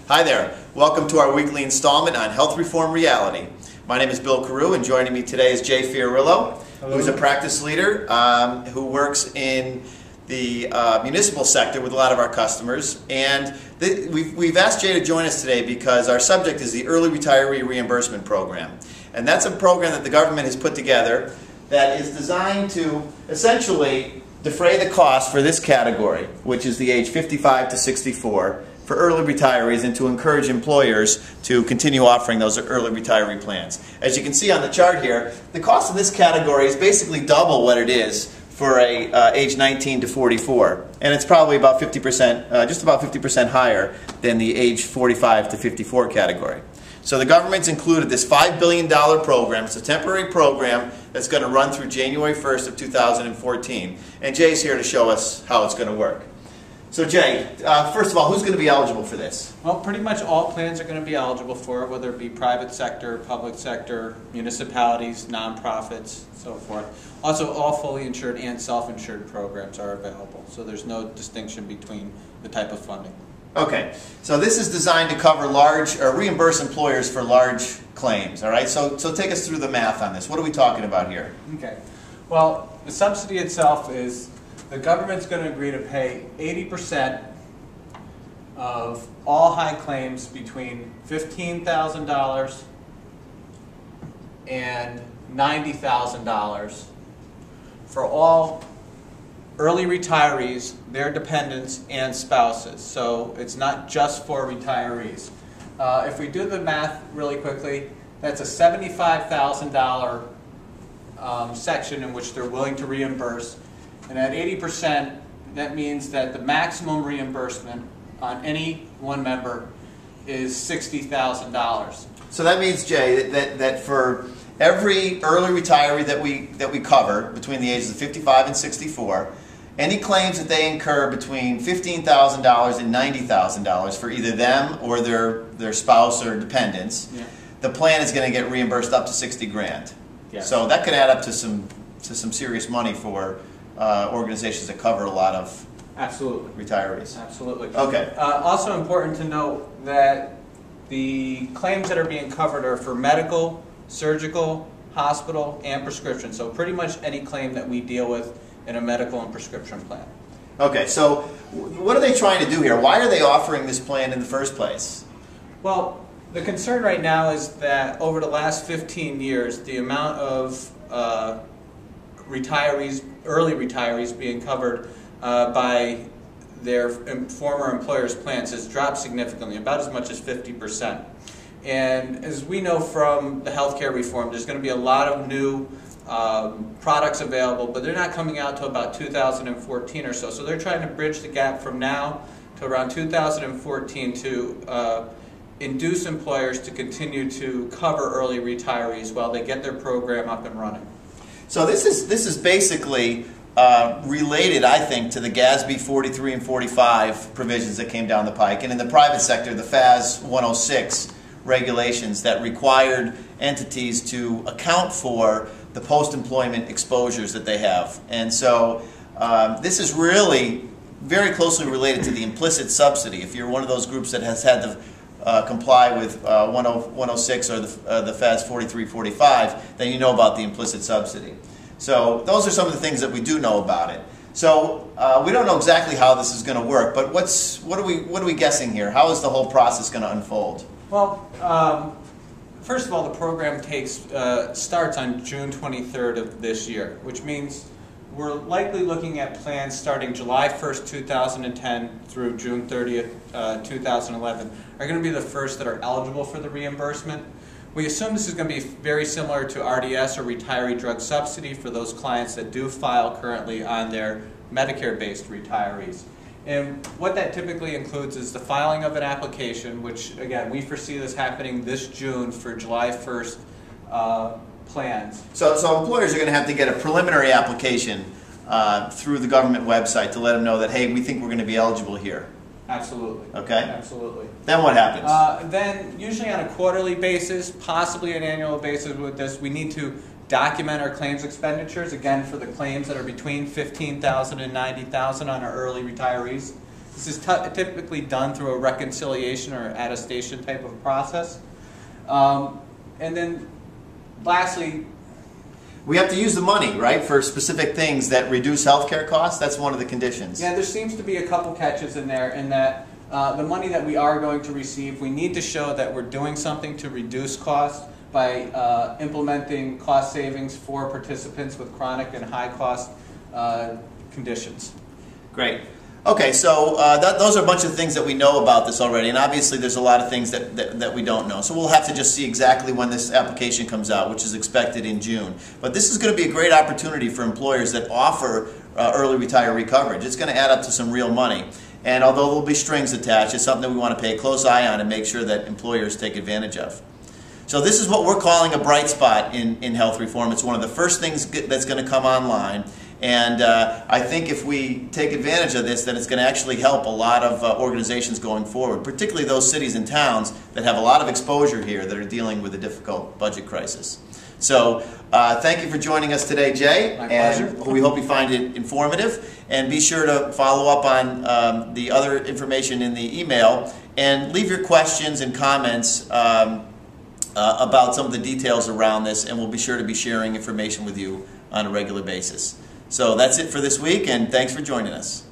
Hi there. Welcome to our weekly installment on Health Reform Reality. My name is Bill Carew, and joining me today is Jay Fiorillo, who's a practice leader who works in the municipal sector with a lot of our customers. And we've asked Jay to join us today because our subject is the Early Retiree Reimbursement Program. And that's a program that the government has put together that is designed to essentially defray the cost for this category, which is the age 55 to 64, for early retirees, and to encourage employers to continue offering those early retiree plans. As you can see on the chart here, the cost of this category is basically double what it is for a age 19 to 44, and it's probably about 50%, just about 50% higher than the age 45 to 54 category. So the government's included this $5 billion program. It's a temporary program that's going to run through January 1st of 2014, and Jay's here to show us how it's going to work. So Jay, first of all, who's going to be eligible for this? Well, pretty much all plans are going to be eligible for it, whether it be private sector, public sector, municipalities, nonprofits, so forth. Also, all fully insured and self-insured programs are available, so there's no distinction between the type of funding. Okay, so this is designed to cover large, or reimburse employers for large claims, all right? So take us through the math on this. What are we talking about here? Okay, well, the subsidy itself is the government's going to agree to pay 80% of all high claims between $15,000 and $90,000 for all early retirees, their dependents, and spouses. So it's not just for retirees. If we do the math really quickly, that's a $75,000 section in which they're willing to reimburse. And at 80%, that means that the maximum reimbursement on any one member is $60,000. So that means, Jay, that for every early retiree that we cover between the ages of 55 and 64, any claims that they incur between $15,000 and $90,000 for either them or their spouse or dependents, yeah, the plan is going to get reimbursed up to 60 grand. Yeah. So that could add up to some serious money for organizations that cover a lot of retirees. Absolutely. Okay. Also important to note that the claims that are being covered are for medical, surgical, hospital, and prescription. So pretty much any claim that we deal with in a medical and prescription plan. Okay, so what are they trying to do here? Why are they offering this plan in the first place? Well, the concern right now is that over the last 15 years, the amount of early retirees being covered by their former employers' plans has dropped significantly, about as much as 50%. And as we know from the healthcare reform, there's going to be a lot of new products available, but they're not coming out till about 2014 or so. So they're trying to bridge the gap from now to around 2014 to induce employers to continue to cover early retirees while they get their program up and running. So this is basically related, I think, to the GASB 43 and 45 provisions that came down the pike, and in the private sector, the FAS 106 regulations that required entities to account for the post-employment exposures that they have. And so this is really very closely related to the implicit subsidy. If you're one of those groups that has had to comply with 106 or the FAS 43-45, then you know about the implicit subsidy. So those are some of the things that we do know about it. So we don't know exactly how this is going to work, but what are we guessing here? How is the whole process going to unfold? Well, first of all, the program starts on June 23rd of this year, which means we're likely looking at plans starting July 1st, 2010 through June 30th, 2011 are going to be the first that are eligible for the reimbursement. We assume this is going to be very similar to RDS or retiree drug subsidy for those clients that do file currently on their Medicare-based retirees. And what that typically includes is the filing of an application, which again, we foresee this happening this June for July 1st plans. So employers are going to have to get a preliminary application through the government website to let them know that, hey, we think we're going to be eligible here. Absolutely. Okay? Absolutely. Then what happens? Then usually on a quarterly basis, possibly an annual basis with this, we need to document our claims expenditures, again for the claims that are between $15,000 and $90,000 on our early retirees. This is typically done through a reconciliation or attestation type of process. And then lastly, we have to use the money, right, for specific things that reduce healthcare costs. That's one of the conditions. Yeah, there seems to be a couple catches in there in that the money that we are going to receive, we need to show that we're doing something to reduce costs by implementing cost savings for participants with chronic and high cost conditions. Great. Okay, so those are a bunch of things that we know about this already, and obviously there's a lot of things that we don't know. So we'll have to just see exactly when this application comes out, which is expected in June. But this is going to be a great opportunity for employers that offer early retiree coverage. It's going to add up to some real money. And although there will be strings attached, it's something that we want to pay a close eye on and make sure that employers take advantage of. So this is what we're calling a bright spot in health reform. It's one of the first things that's going to come online. And I think if we take advantage of this, then it's going to actually help a lot of organizations going forward, particularly those cities and towns that have a lot of exposure here that are dealing with a difficult budget crisis. So thank you for joining us today, Jay. My pleasure. And we hope you find it informative. And be sure to follow up on the other information in the email and leave your questions and comments about some of the details around this, and we'll be sure to be sharing information with you on a regular basis. So that's it for this week, and thanks for joining us.